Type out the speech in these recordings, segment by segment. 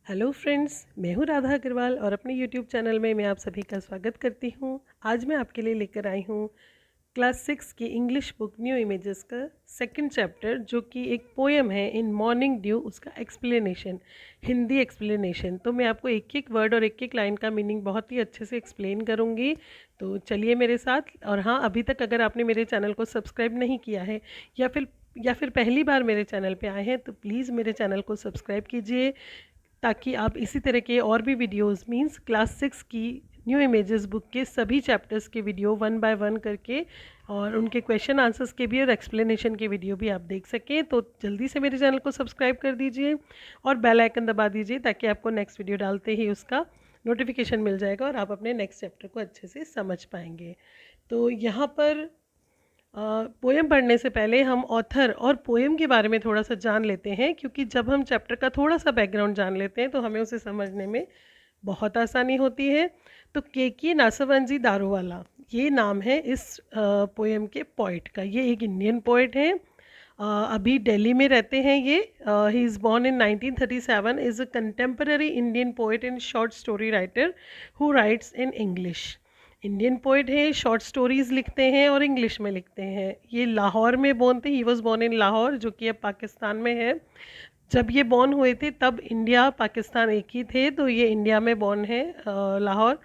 Hello friends, मैं हूँ राधा अग्रवाल और अपने यूट्यूब चैनल में मैं आप सभी का स्वागत करती हूँ। आज मैं आपके लिए लेकर आई हूँ क्लास 6 की इंग्लिश बुक न्यू इमेजेस का सेकंड चैप्टर, जो कि एक पोएम है इन मॉर्निंग ड्यू। उसका एक्सप्लेनेशन, हिंदी एक्सप्लेनेशन। तो मैं आपको एक एक वर्ड और एक एक लाइन का मीनिंग बहुत ही अच्छे से एक्सप्लेन करूँगी। तो चलिए मेरे साथ। और हाँ, अभी तक अगर आपने मेरे चैनल को सब्सक्राइब नहीं किया है या फिर पहली बार मेरे चैनल पे आए हैं, तो प्लीज़ मेरे चैनल को सब्सक्राइब कीजिए, ताकि आप इसी तरह के और भी वीडियोस मींस क्लास 6 की न्यू इमेजेस बुक के सभी चैप्टर्स के वीडियो वन बाय वन करके, और उनके क्वेश्चन आंसर्स के भी और एक्सप्लेनेशन के वीडियो भी आप देख सकें। तो जल्दी से मेरे चैनल को सब्सक्राइब कर दीजिए और बेल आइकन दबा दीजिए, ताकि आपको नेक्स्ट वीडियो डालते ही उसका नोटिफिकेशन मिल जाएगा और आप अपने नेक्स्ट चैप्टर को अच्छे से समझ पाएंगे। तो यहाँ पर पोएम पढ़ने से पहले हम ऑथर और पोएम के बारे में थोड़ा सा जान लेते हैं, क्योंकि जब हम चैप्टर का थोड़ा सा बैकग्राउंड जान लेते हैं तो हमें उसे समझने में बहुत आसानी होती है। तो केकी नासवंजी दारोवाला, ये नाम है इस पोएम के पोइट का। ये एक इंडियन पोइट हैं। अभी दिल्ली में रहते हैं ये। He is born in 1937, is a contemporary Indian poet and short story writer who rights in English. Indian poet है, शॉर्ट स्टोरीज लिखते हैं और इंग्लिश में लिखते हैं। ये लाहौर में बॉर्न थे। He was born in Lahore, जो कि अब पाकिस्तान में है। जब ये बॉर्न हुए थे तब इंडिया पाकिस्तान एक ही थे, तो ये इंडिया में बॉर्न है, Lahore.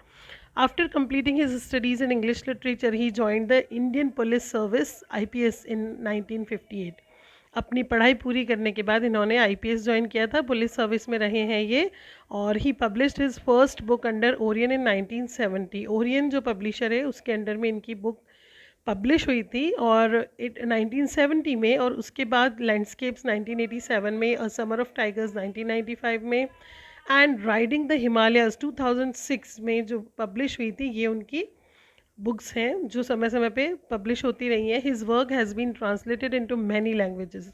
After completing his studies in English literature, he joined the Indian Police Service (IPS) in 1958. अपनी पढ़ाई पूरी करने के बाद इन्होंने IPS ज्वाइन किया था, पुलिस सर्विस में रहे हैं ये। और he published his first book under Orion in 1970। Orion जो पब्लिशर है उसके अंडर में इनकी बुक पब्लिश हुई थी, और 1970 में। और उसके बाद लैंडस्केप्स 1987 में, अ समर ऑफ टाइगर्स 1995 में, एंड राइडिंग द हिमालयाज 2006 में जो पब्लिश हुई थी। ये उनकी बुक्स हैं जो समय समय पे पब्लिश होती रही हैं। His work has been translated into many languages.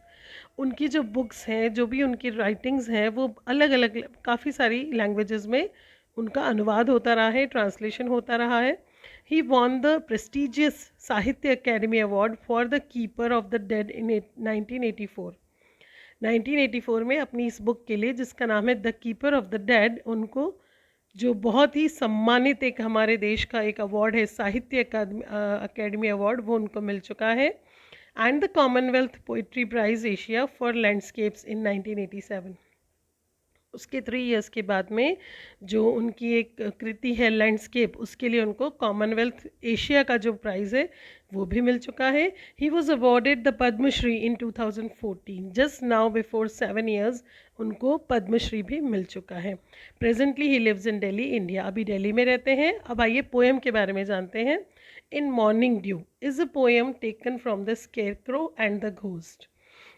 उनकी जो बुक्स हैं, जो भी उनकी राइटिंग्स हैं, वो अलग अलग काफ़ी सारी लैंग्वेजेस में उनका अनुवाद होता रहा है, ट्रांसलेशन होता रहा है। He won the prestigious Sahitya Akademi award for the keeper of the dead in 1984। 1984 में अपनी इस बुक के लिए, जिसका नाम है the keeper of the dead, उनको जो बहुत ही सम्मानित एक हमारे देश का एक अवार्ड है, साहित्य अकेडमी अवार्ड, वो उनको मिल चुका है। And the Commonwealth poetry prize Asia for landscapes in 1987। उसके 3 इयर्स के बाद में जो उनकी एक कृति है लैंडस्केप, उसके लिए उनको कॉमनवेल्थ एशिया का जो प्राइज़ है वो भी मिल चुका है। He was awarded the Padma Shri in 2014। Just now before 7 years उनको पद्मश्री भी मिल चुका है। Presently he lives in Delhi, India. अभी दिल्ली में रहते हैं। अब आइए पोएम के बारे में जानते हैं। In morning dew is a poem taken from the scarecrow and the ghost.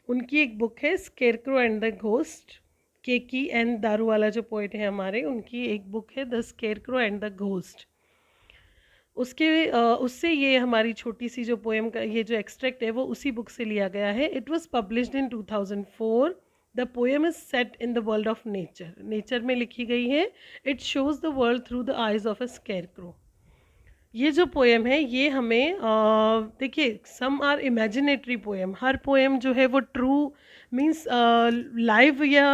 उनकी एक बुक है scarecrow and the ghost. Keki N Daruwalla जो पोइट है हमारे, उनकी एक बुक है the scarecrow and the ghost. उससे ये हमारी छोटी सी जो पोएम का ये जो एक्सट्रैक्ट है वो उसी बुक से लिया गया है। It was published in 2004। The poem is set in the world of nature. Nature में लिखी गई है। It shows the world through the eyes of a scarecrow. ये जो पोएम है ये हमें देखिए, सम आर इमेजिनेटरी पोएम। हर पोएम जो है वो ट्रू मीन्स लाइव या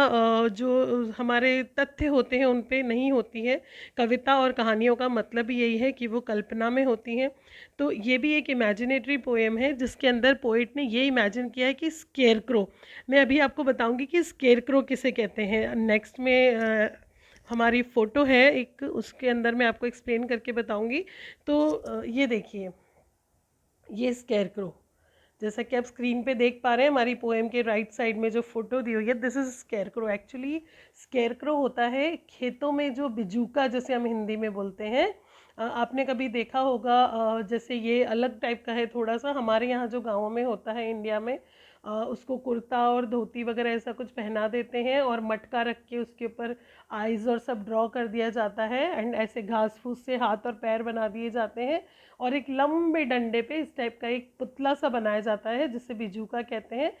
जो हमारे तथ्य होते हैं उन पे नहीं होती है। कविता और कहानियों का मतलब ही यही है कि वो कल्पना में होती हैं। तो ये भी एक इमेजिनेटरी पोएम है, जिसके अंदर पोइट ने ये इमेजिन किया है कि स्केरक्रो, मैं अभी आपको बताऊंगी कि स्केरक्रो किसे कहते हैं। नेक्स्ट में हमारी फ़ोटो है एक, उसके अंदर मैं आपको एक्सप्लेन करके बताऊंगी। तो ये देखिए, ये स्केरक्रो, जैसा कि आप स्क्रीन पे देख पा रहे हैं हमारी पोएम के राइट साइड में जो फोटो दी हुई है, this is scarecrow. Actually scarecrow होता है खेतों में जो बिजूका, जैसे हम हिंदी में बोलते हैं। आपने कभी देखा होगा, जैसे ये अलग टाइप का है थोड़ा सा, हमारे यहाँ जो गाँवों में होता है इंडिया में, उसको कुर्ता और धोती वगैरह ऐसा कुछ पहना देते हैं और मटका रख के उसके ऊपर आइज़ और सब ड्रॉ कर दिया जाता है, एंड ऐसे घास फूस से हाथ और पैर बना दिए जाते हैं, और एक लंबे डंडे पे इस टाइप का एक पुतला सा बनाया जाता है जिसे बिजूका कहते हैं।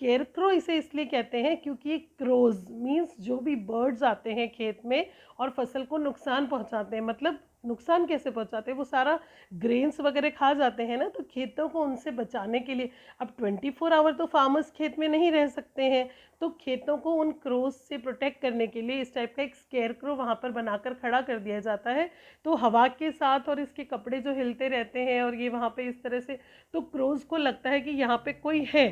स्केरक्रो इसे इसलिए कहते हैं क्योंकि क्रोज मीन्स जो भी बर्ड्स आते हैं खेत में और फसल को नुकसान पहुंचाते हैं, मतलब नुकसान कैसे पहुंचाते हैं, वो सारा ग्रेन्स वगैरह खा जाते हैं ना, तो खेतों को उनसे बचाने के लिए, अब 24 आवर तो फार्मर्स खेत में नहीं रह सकते हैं, तो खेतों को उन क्रोज से प्रोटेक्ट करने के लिए इस टाइप का एक स्केरक्रो वहाँ पर बनाकर खड़ा कर दिया जाता है। तो हवा के साथ और इसके कपड़े जो हिलते रहते हैं और ये वहाँ पे इस तरह से, तो क्रोज को लगता है कि यहाँ पे कोई है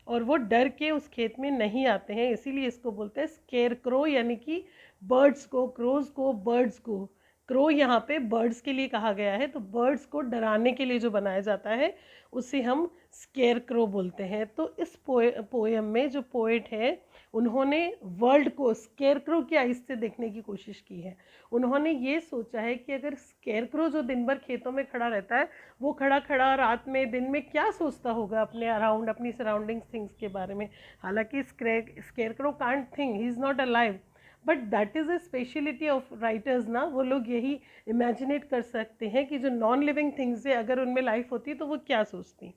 और वो डर के उस खेत में नहीं आते हैं, इसीलिए इसको बोलते हैं स्केरक्रो, यानी कि बर्ड्स को, क्रोज को, बर्ड्स को। क्रो यहाँ पे बर्ड्स के लिए कहा गया है, तो बर्ड्स को डराने के लिए जो बनाया जाता है उसे हम स्केयर क्रो बोलते हैं। तो इस पोएम में जो पोएट है उन्होंने वर्ल्ड को स्केयर क्रो की आइज से देखने की कोशिश की है। उन्होंने ये सोचा है कि अगर स्केयर क्रो जो दिन भर खेतों में खड़ा रहता है, वो खड़ा खड़ा रात में दिन में क्या सोचता होगा अपने अराउंड, अपनी सराउंडिंग थिंग्स के बारे में। हालांकि square crow can't think, he is not alive, but that is a speciality of writers ना, वो लोग यही इमेजिनेट कर सकते हैं कि जो नॉन लिविंग थिंग्स है अगर उनमें लाइफ होती तो वो क्या सोचती।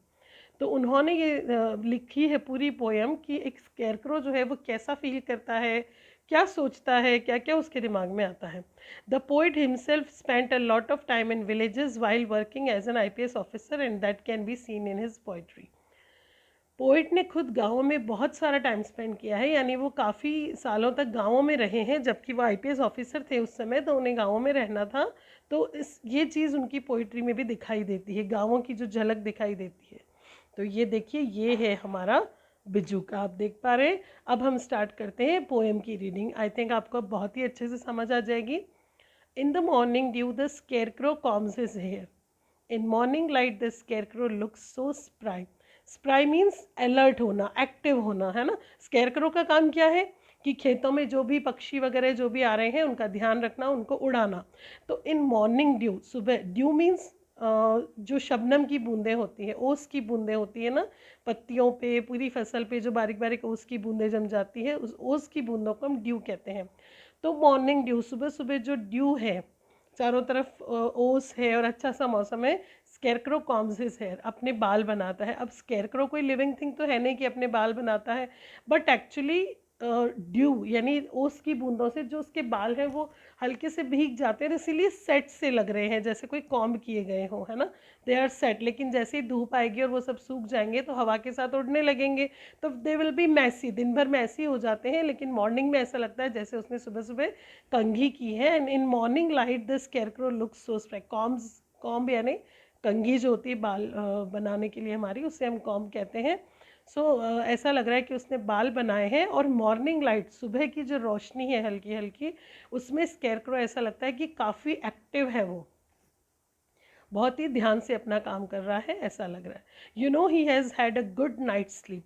तो उन्होंने ये लिखी है पूरी पोएम कि एक स्केरक्रो जो है वो कैसा फील करता है, क्या सोचता है, क्या क्या उसके दिमाग में आता है। The poet himself spent a lot of time in villages while working as an IPS officer and that can be seen in his poetry. Poet ने खुद गाँव में बहुत सारा टाइम स्पेंड किया है, यानी वो काफ़ी सालों तक गाँवों में रहे हैं, जबकि वो IPS ऑफिसर थे उस समय, तो उन्हें गाँवों में रहना था। तो ये चीज़ उनकी पोइट्री में भी दिखाई देती है, गाँवों की जो झलक दिखाई देती है। तो ये देखिए, ये है हमारा बिज्जू का, आप देख पा रहे हैं। अब हम स्टार्ट करते हैं पोएम की रीडिंग। आई थिंक आपको बहुत ही अच्छे से समझ आ जाएगी। In the morning dew the scarecrow combs his hair, in morning light the scarecrow looks so spry. Spry means alert होना, एक्टिव होना, है ना। स्केरक्रो का काम क्या है कि खेतों में जो भी पक्षी वगैरह जो भी आ रहे हैं उनका ध्यान रखना, उनको उड़ाना। तो इन मॉर्निंग ड्यू, सुबह, ड्यू मीन्स जो शबनम की बूंदें होती हैं, ओस की बूंदें होती है ना, पत्तियों पे, पूरी फसल पे जो बारीक बारीक ओस की बूंदें जम जाती है, उस ओस की बूंदों को हम ड्यू कहते हैं। तो मॉर्निंग ड्यू, सुबह सुबह जो ड्यू है, चारों तरफ ओस है और अच्छा सा मौसम है। स्केरक्रो कॉम्स हिज हेयर, अपने बाल बनाता है। अब स्केरक्रो कोई लिविंग थिंग तो है नहीं कि अपने बाल बनाता है, बट एक्चुअली ड्यू यानी ओस की बूंदों से जो उसके बाल हैं वो हल्के से भीग जाते हैं, इसीलिए सेट से लग रहे हैं, जैसे कोई कॉम्ब किए गए हों, है ना। दे आर सेट, लेकिन जैसे ही धूप आएगी और वो सब सूख जाएंगे तो हवा के साथ उड़ने लगेंगे, तो दे विल बी मैसी, दिन भर मैसी हो जाते हैं, लेकिन मॉर्निंग में ऐसा लगता है जैसे उसने सुबह सुबह कंघी की है। And in morning light the scarecrow looks so sprite. Combs, comb यानी कंघी जो होती है बाल बनाने के लिए हमारी, उसे हम कॉम्ब कहते हैं। सो ऐसा लग रहा है कि उसने बाल बनाए हैं। और मॉर्निंग लाइट, सुबह की जो रोशनी है हल्की हल्की, उसमें स्केरक्रो ऐसा लगता है कि काफ़ी एक्टिव है, वो बहुत ही ध्यान से अपना काम कर रहा है, ऐसा लग रहा है। You know he has had a good night sleep.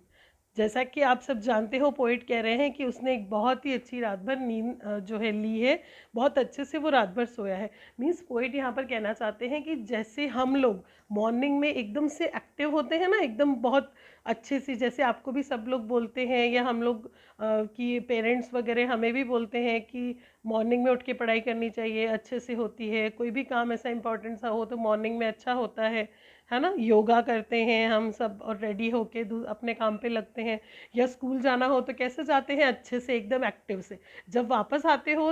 जैसा कि आप सब जानते हो, पोइट कह रहे हैं कि उसने एक बहुत ही अच्छी रात भर नींद जो है ली है, बहुत अच्छे से वो रात भर सोया है। मीन्स पोइट यहाँ पर कहना चाहते हैं कि जैसे हम लोग मॉर्निंग में एकदम से एक्टिव होते हैं ना, एकदम बहुत अच्छे से, जैसे आपको भी सब लोग बोलते हैं या हम लोग कि पेरेंट्स वगैरह हमें भी बोलते हैं कि मॉर्निंग में उठ के पढ़ाई करनी चाहिए, अच्छे से होती है, कोई भी काम ऐसा इंपॉर्टेंट सा हो तो मॉर्निंग में अच्छा होता है ना। योगा करते हैं हम सब और रेडी होके अपने काम पे लगते हैं, या स्कूल जाना हो तो कैसे जाते हैं, अच्छे से एकदम एक्टिव से। जब वापस आते हो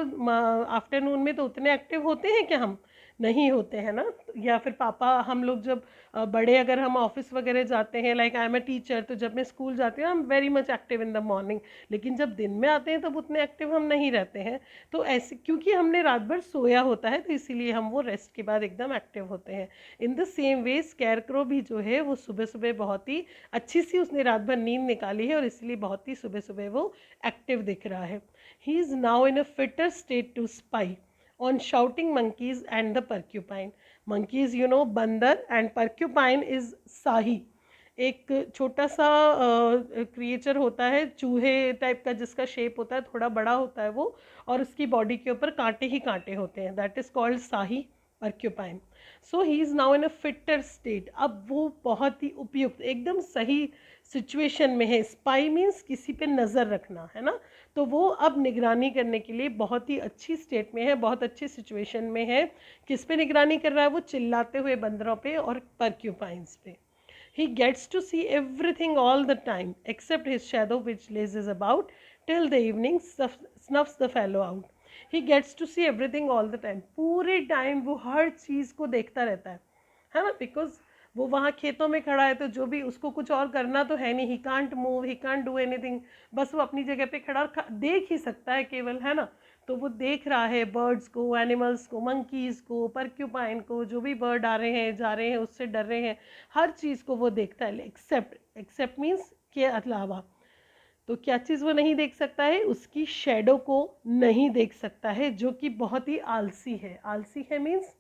आफ्टरनून में तो उतने एक्टिव होते हैं कि हम नहीं होते हैं ना। या फिर पापा, हम लोग जब बड़े, अगर हम ऑफिस वगैरह जाते हैं, like I am a teacher, तो जब मैं स्कूल जाती हूँ I am very much active in the morning, लेकिन जब दिन में आते हैं तब उतने एक्टिव हम नहीं रहते हैं। तो ऐसे क्योंकि हमने रात भर सोया होता है, तो इसीलिए हम वो रेस्ट के बाद एकदम एक्टिव होते हैं। In the same way scarecrow भी जो है वो सुबह सुबह बहुत ही अच्छी सी उसने रात भर नींद निकाली है और इसलिए बहुत ही सुबह सुबह वो एक्टिव दिख रहा है। He is now in a fitter state to spy on shouting monkeys and the porcupine. Monkeys, you know, बंदर, and porcupine is साही, एक छोटा सा क्रिएचर होता है, चूहे टाइप का, जिसका शेप होता है, थोड़ा बड़ा होता है वो, और उसकी बॉडी के ऊपर कांटे ही कांटे होते हैं, दैट इज कॉल्ड साही, porcupine. So he is now in a fitter state, अब वो बहुत ही उपयुक्त, एकदम सही सिचुएशन में है। स्पाई मीन्स किसी पे नज़र रखना, है ना। तो वो अब निगरानी करने के लिए बहुत ही अच्छी स्टेट में है, बहुत अच्छी सिचुएशन में है। किस पे निगरानी कर रहा है वो? चिल्लाते हुए बंदरों पे और पर्क्यूपाइंस पे। He gets to see everything all the time except his shadow which lazes about till the evening snuffs the fellow out. He gets to see everything all the time. पूरे टाइम वो हर चीज़ को देखता रहता है ना, बिकॉज वो वहाँ खेतों में खड़ा है तो जो भी उसको कुछ और करना तो है नहीं, he can't move, he can't do anything, बस वो अपनी जगह पे खड़ा देख ही सकता है केवल, है ना। तो वो देख रहा है बर्ड्स को, एनिमल्स को, मंकीज़ को, परक्यूपाइन को, जो भी बर्ड आ रहे हैं जा रहे हैं उससे डर रहे हैं, हर चीज़ को वो देखता है एक्सेप्ट मीन्स के अलावा। तो क्या चीज़ वो नहीं देख सकता है? उसकी शेडो को नहीं देख सकता है, जो कि बहुत ही आलसी है। आलसी है मीन्स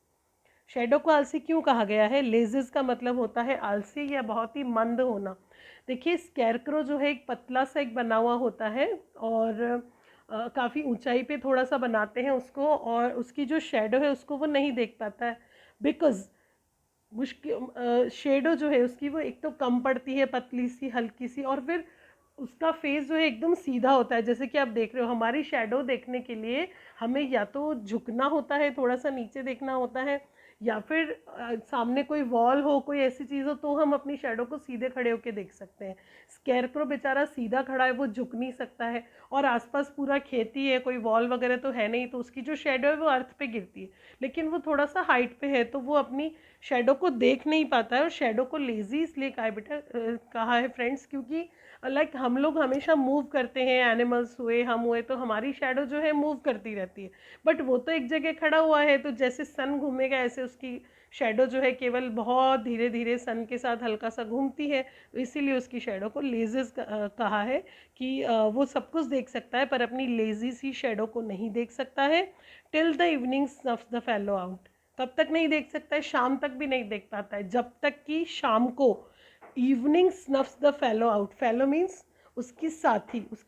शेडो को आलसी क्यों कहा गया है? लेजिस का मतलब होता है आलसी या बहुत ही मंद होना। देखिए स्कैरक्रो जो है एक पतला सा एक बना हुआ होता है और काफ़ी ऊंचाई पे थोड़ा सा बनाते हैं उसको, और उसकी जो शेडो है उसको वो नहीं देख पाता है, बिकॉज मुश्किल शेडो जो है उसकी वो एक तो कम पड़ती है, पतली सी हल्की सी, और फिर उसका फेस जो है एकदम सीधा होता है। जैसे कि आप देख रहे हो हमारी शेडो देखने के लिए हमें या तो झुकना होता है, थोड़ा सा नीचे देखना होता है, या फिर सामने कोई वॉल हो, कोई ऐसी चीज़ हो तो हम अपनी शेडो को सीधे खड़े होकर देख सकते हैं। स्कैरक्रो बेचारा सीधा खड़ा है, वो झुक नहीं सकता है, और आसपास पूरा खेती है, कोई वॉल वगैरह तो है नहीं, तो उसकी जो शेडो है वो अर्थ पे गिरती है, लेकिन वो थोड़ा सा हाइट पे है तो वो अपनी शेडो को देख नहीं पाता है। और शेडो को लेजी इसलिए कहा है फ्रेंड्स, क्योंकि लाइक हम लोग हमेशा मूव करते हैं, एनिमल्स हुए, हम हुए, तो हमारी शेडो जो है मूव करती रहती है, बट वो तो एक जगह खड़ा हुआ है, तो जैसे सन घूमेगा ऐसे उसकी शेडो जो है केवल बहुत धीरे धीरे सन के साथ हल्का सा घूमती है, तो इसीलिए उसकी शेडो को लेजिस कहा है कि वो सब कुछ देख सकता है पर अपनी लेजी सी शेडो को नहीं देख सकता है। Till the evening snuffs the fellow out, कब तक नहीं देख सकता है? शाम तक भी नहीं देख पाता है, जब तक कि शाम को evening snuffs the fellow out. Fellow means उसकी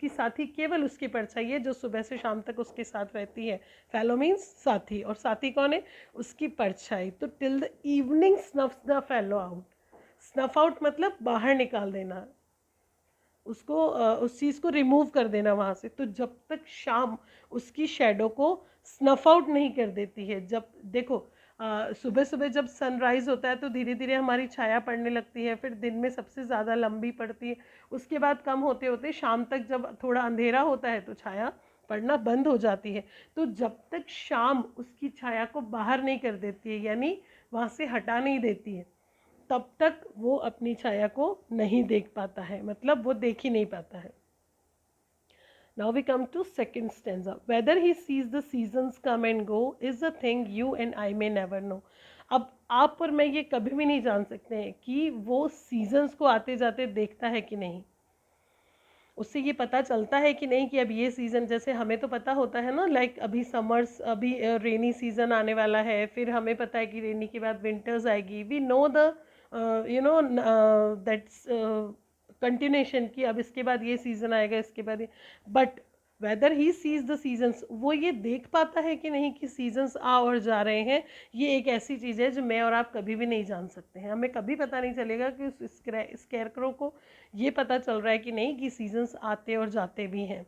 साथी केवल उसकी परछाई है जो सुबह से शाम तक उसके साथ रहती है। फेलो मीन्स साथी, और साथी कौन है? उसकी परछाई। तो till the evening snuffs the fellow out, snuff out मतलब बाहर निकाल देना, उसको उस चीज़ को रिमूव कर देना वहाँ से। तो जब तक शाम उसकी शेडो को स्नफ आउट नहीं कर देती है, जब देखो सुबह सुबह जब सनराइज़ होता है तो धीरे धीरे हमारी छाया पड़ने लगती है, फिर दिन में सबसे ज़्यादा लंबी पड़ती है, उसके बाद कम होते होते शाम तक जब थोड़ा अंधेरा होता है तो छाया पड़ना बंद हो जाती है। तो जब तक शाम उसकी छाया को बाहर नहीं कर देती है, यानी वहाँ से हटा नहीं देती है, तब तक वो अपनी छाया को नहीं देख पाता है, मतलब वो देख ही नहीं पाता है। Now we come to second stanza. Whether he sees the seasons come and go is a thing you and I may never know. अब आप और मैं ये कभी भी नहीं जान सकते हैं कि वो सीजन्स को आते जाते देखता है कि नहीं, उससे ये पता चलता है कि नहीं कि अब ये सीज़न, जैसे हमें तो पता होता है ना, लाइक अभी समर्स, अभी रेनी सीज़न आने वाला है, फिर हमें पता है कि रेनी के बाद विंटर्स आएगी, we know the you know that's continuation कि अब इसके बाद ये सीज़न आएगा, इसके बाद ये। But whether he sees the seasons, वो ये देख पाता है कि नहीं कि सीजन्स आ और जा रहे हैं, ये एक ऐसी चीज़ है जो मैं और आप कभी भी नहीं जान सकते हैं। हमें कभी पता नहीं चलेगा कि उस स्कैरक्रो को ये पता चल रहा है कि नहीं कि सीजन्स आते और जाते भी हैं।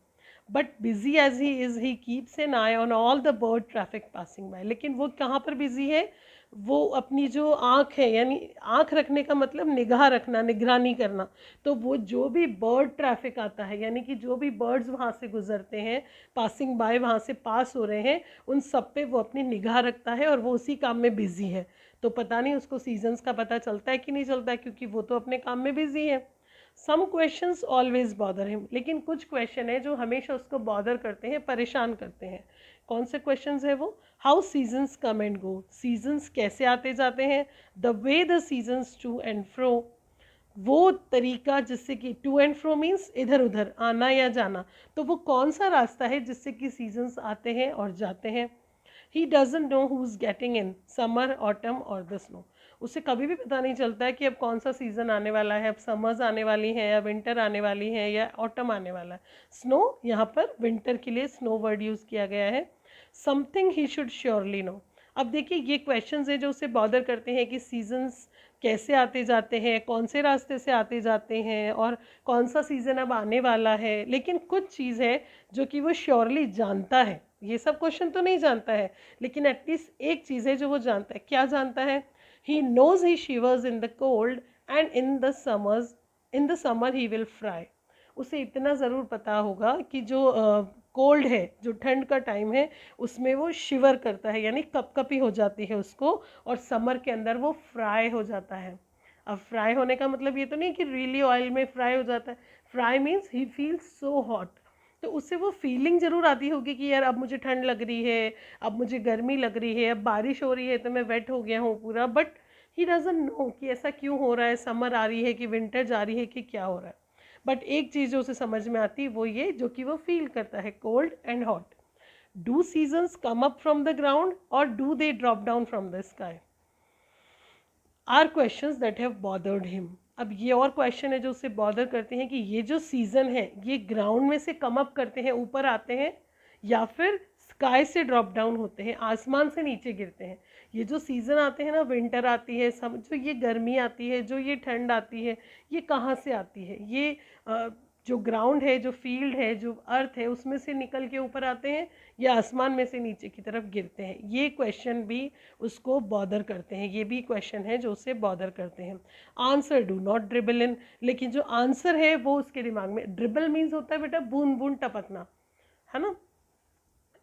But busy as he is, he keeps an eye on all the bird traffic passing by. लेकिन वो कहाँ पर बिजी है? वो अपनी जो आँख है, यानी आँख रखने का मतलब निगाह रखना, निगरानी करना। तो वो जो भी बर्ड ट्रैफिक आता है, यानी कि जो भी बर्ड्स वहाँ से गुजरते हैं, पासिंग बाय, वहाँ से पास हो रहे हैं, उन सब पे वो अपनी निगाह रखता है और वो उसी काम में बिजी है। तो पता नहीं उसको सीजन्स का पता चलता है कि नहीं चलता है, क्योंकि वो तो अपने काम में बिजी है। Some questions always bother him, लेकिन कुछ क्वेश्चन है जो हमेशा उसको बॉदर करते हैं, परेशान करते हैं। कौन से क्वेश्चंस है वो? How seasons come and go, seasons कैसे आते जाते हैं। The way the seasons to and fro, वो तरीका जिससे कि टू एंड फ्रो मीन्स इधर उधर आना या जाना, तो वो कौन सा रास्ता है जिससे कि सीजन्स आते हैं और जाते हैं। ही doesn't know who is getting in summer, autumn और द स्नो, उसे कभी भी पता नहीं चलता है कि अब कौन सा सीज़न आने वाला है, अब समर्स आने वाली हैं या विंटर आने वाली है या ऑटम आने वाला है। स्नो, यहाँ पर विंटर के लिए स्नो वर्ड यूज़ किया गया है। Something he should surely know. अब देखिए ये क्वेश्चंस है जो उसे बॉदर करते हैं कि सीजन्स कैसे आते जाते हैं, कौन से रास्ते से आते जाते हैं, और कौन सा सीज़न अब आने वाला है। लेकिन कुछ चीज़ है जो कि वो श्योरली जानता है, ये सब क्वेश्चन तो नहीं जानता है, लेकिन एटलीस्ट एक चीज़ है जो वो जानता है। क्या जानता है? He knows he shivers in the cold and in the summer he will fry. उसे इतना ज़रूर पता होगा कि जो कोल्ड है, जो ठंड का टाइम है, उसमें वो शिवर करता है, यानी कपकपी हो जाती है उसको, और समर के अंदर वो फ्राई हो जाता है। अब फ्राई होने का मतलब ये तो नहीं कि रियली ऑयल में फ्राई हो जाता है। Fry means he feels so hot. तो उससे वो फीलिंग ज़रूर आती होगी कि यार अब मुझे ठंड लग रही है, अब मुझे गर्मी लग रही है, अब बारिश हो रही है तो मैं वेट हो गया हूँ पूरा, बट ही डजंट नो कि ऐसा क्यों हो रहा है, समर आ रही है कि विंटर जा रही है कि क्या हो रहा है। बट एक चीज़ जो उसे समझ में आती है वो ये, जो कि वो फील करता है, cold and hot. Do seasons come up from the ground और do they drop down from the sky, are questions that have bothered him. अब ये और क्वेश्चन है जो उसे बॉदर करते हैं कि ये जो सीजन है ये ग्राउंड में से कम अप करते हैं, ऊपर आते हैं, या फिर स्काई से ड्रॉप डाउन होते हैं, आसमान से नीचे गिरते हैं। ये जो सीज़न आते हैं ना, विंटर आती है, जो ये गर्मी आती है, जो ये ठंड आती है, ये कहाँ से आती है? ये जो ग्राउंड है, जो फील्ड है, जो अर्थ है, उसमें से निकल के ऊपर आते हैं, या आसमान में से नीचे की तरफ गिरते हैं? ये क्वेश्चन भी उसको बॉदर करते हैं, ये भी क्वेश्चन है जो उसे बॉदर करते हैं। आंसर, डू नॉट ड्रिबल इन। लेकिन जो आंसर है वो उसके दिमाग में, ड्रिबल मीन्स होता है बेटा बूंद बूंद टपकना, है ना,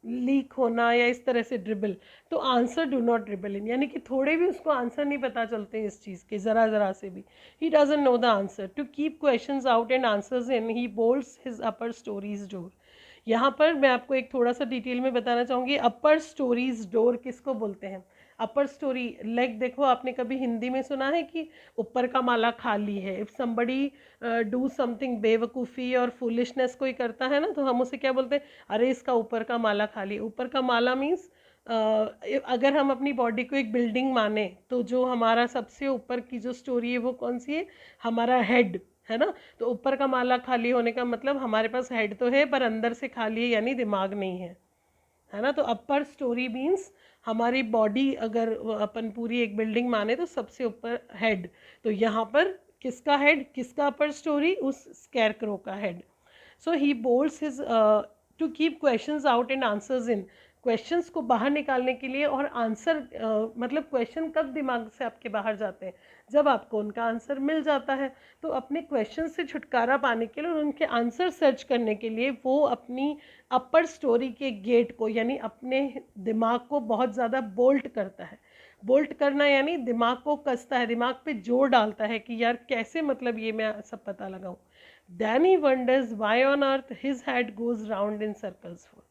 लीक होना, या इस तरह से ड्रिबल। तो आंसर, डू नॉट ड्रिबल इन, यानी कि थोड़े भी उसको आंसर नहीं पता चलते हैं इस चीज़ के, ज़रा ज़रा से भी। He doesn't know the answer. To keep questions out and answers in, he bolts his upper storeys door. यहाँ पर मैं आपको एक थोड़ा सा डिटेल में बताना चाहूँगी, अपर स्टोरीज डोर किसको बोलते हैं। अपर स्टोरी, लाइक देखो, आपने कभी हिंदी में सुना है कि ऊपर का माला खाली है। इफ़ समबडी डू समथिंग, बेवकूफ़ी और फुलिशनेस कोई करता है ना, तो हम उसे क्या बोलते हैं, अरे इसका ऊपर का माला खाली है। ऊपर का माला मीन्स अगर हम अपनी बॉडी को एक बिल्डिंग माने, तो जो हमारा सबसे ऊपर की जो स्टोरी है वो कौन सी है, हमारा हेड, है ना। तो ऊपर का माला खाली होने का मतलब हमारे पास हेड तो है पर अंदर से खाली है, यानी दिमाग नहीं है ना। तो अपर स्टोरी मीन्स हमारी बॉडी, अगर अपन पूरी एक बिल्डिंग माने तो सबसे ऊपर हेड। तो यहाँ पर किसका हेड, किसका अपर स्टोरी, उस स्कैरक्रो का head. So he bolts his to keep questions out and answers in. Questions को बाहर निकालने के लिए, और आंसर मतलब क्वेश्चन कब दिमाग से आपके बाहर जाते हैं, जब आपको उनका आंसर मिल जाता है। तो अपने क्वेश्चन से छुटकारा पाने के लिए और उनके आंसर सर्च करने के लिए वो अपनी अपर स्टोरी के गेट को, यानी अपने दिमाग को बहुत ज़्यादा बोल्ट करता है। बोल्ट करना यानी दिमाग को कसता है, दिमाग पे जोर डालता है कि यार कैसे, मतलब ये मैं सब पता लगाऊं। Then he wonders why on earth his head goes round in circles for.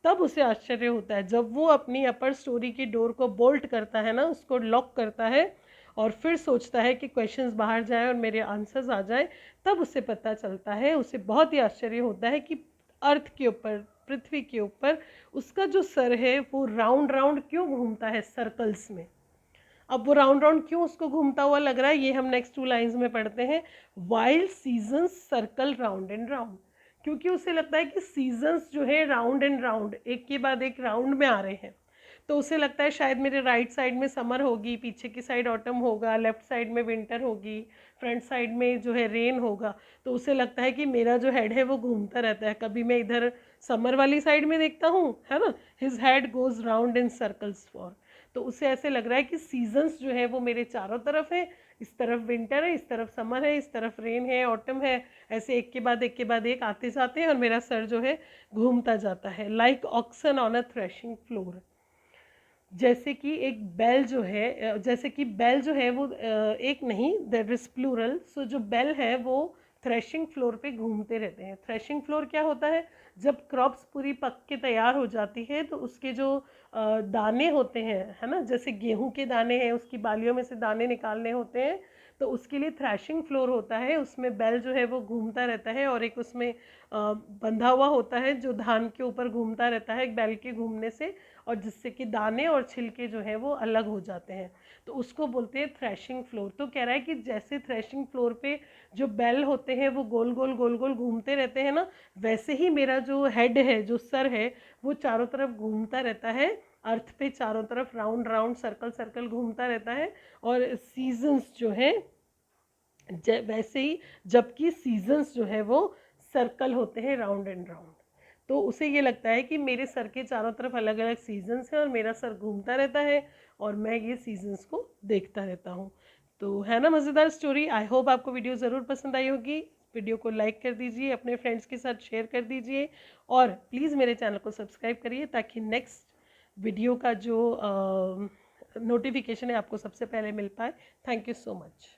तब उसे आश्चर्य होता है जब वो अपनी अपर स्टोरी की डोर को बोल्ट करता है ना, उसको लॉक करता है, और फिर सोचता है कि क्वेश्चंस बाहर जाएं और मेरे आंसर्स आ जाएं। तब उसे पता चलता है, उसे बहुत ही आश्चर्य होता है कि अर्थ के ऊपर, पृथ्वी के ऊपर, उसका जो सर है वो राउंड राउंड क्यों घूमता है सर्कल्स में। अब वो राउंड राउंड क्यों उसको घूमता हुआ लग रहा है, ये हम नेक्स्ट 2 लाइन्स में पढ़ते हैं। While seasons circle round and round, क्योंकि उसे लगता है कि सीजन्स जो है राउंड एंड राउंड, एक के बाद एक राउंड में आ रहे हैं। तो उसे लगता है शायद मेरे राइट साइड में समर होगी, पीछे की साइड ऑटम होगा, लेफ्ट साइड में विंटर होगी, फ्रंट साइड में जो है रेन होगा। तो उसे लगता है कि मेरा जो हेड है वो घूमता रहता है, कभी मैं इधर समर वाली साइड में देखता हूँ, है ना, his head goes round in circles for. तो उसे ऐसे लग रहा है कि सीजन्स जो है वो मेरे चारों तरफ है, इस तरफ विंटर है, इस तरफ समर है, इस तरफ रेन है, ऑटम है, ऐसे एक के बाद एक के बाद एक आते जाते हैं और मेरा सर जो है घूमता जाता है। Like oxen on a threshing floor, जैसे कि एक बैल जो है, जैसे कि बैल जो है वो एक नहीं, दैट इज प्लूरल। सो जो बैल है वो थ्रेशिंग फ्लोर पे घूमते रहते हैं। थ्रेशिंग फ्लोर क्या होता है, जब क्रॉप्स पूरी पक के तैयार हो जाती है तो उसके जो दाने होते हैं, है ना, जैसे गेहूं के दाने हैं, उसकी बालियों में से दाने निकालने होते हैं, तो उसके लिए थ्रैशिंग फ्लोर होता है। उसमें बैल जो है वो घूमता रहता है, और एक उसमें बंधा हुआ होता है जो धान के ऊपर घूमता रहता है बैल के घूमने से, और जिससे कि दाने और छिलके जो हैं वो अलग हो जाते हैं। तो उसको बोलते हैं थ्रैशिंग फ्लोर। तो कह रहा है कि जैसे थ्रैशिंग फ्लोर पे जो बैल होते हैं वो गोल गोल गोल गोल घूमते रहते हैं ना, वैसे ही मेरा जो हेड है, जो सर है, वो चारों तरफ घूमता रहता है, अर्थ पे चारों तरफ राउंड राउंड सर्कल सर्कल घूमता रहता है। और सीजन्स जो है वैसे ही, जबकि सीजन्स जो है वो सर्कल होते हैं, राउंड एंड राउंड। तो उसे ये लगता है कि मेरे सर के चारों तरफ अलग अलग सीजन्स हैं और मेरा सर घूमता रहता है और मैं ये सीजन्स को देखता रहता हूँ। तो है ना मज़ेदार स्टोरी। आई होप आपको वीडियो ज़रूर पसंद आई होगी। वीडियो को लाइक कर दीजिए, अपने फ्रेंड्स के साथ शेयर कर दीजिए और प्लीज़ मेरे चैनल को सब्सक्राइब करिए ताकि नेक्स्ट वीडियो का जो नोटिफिकेशन है आपको सबसे पहले मिल पाए। Thank you so much.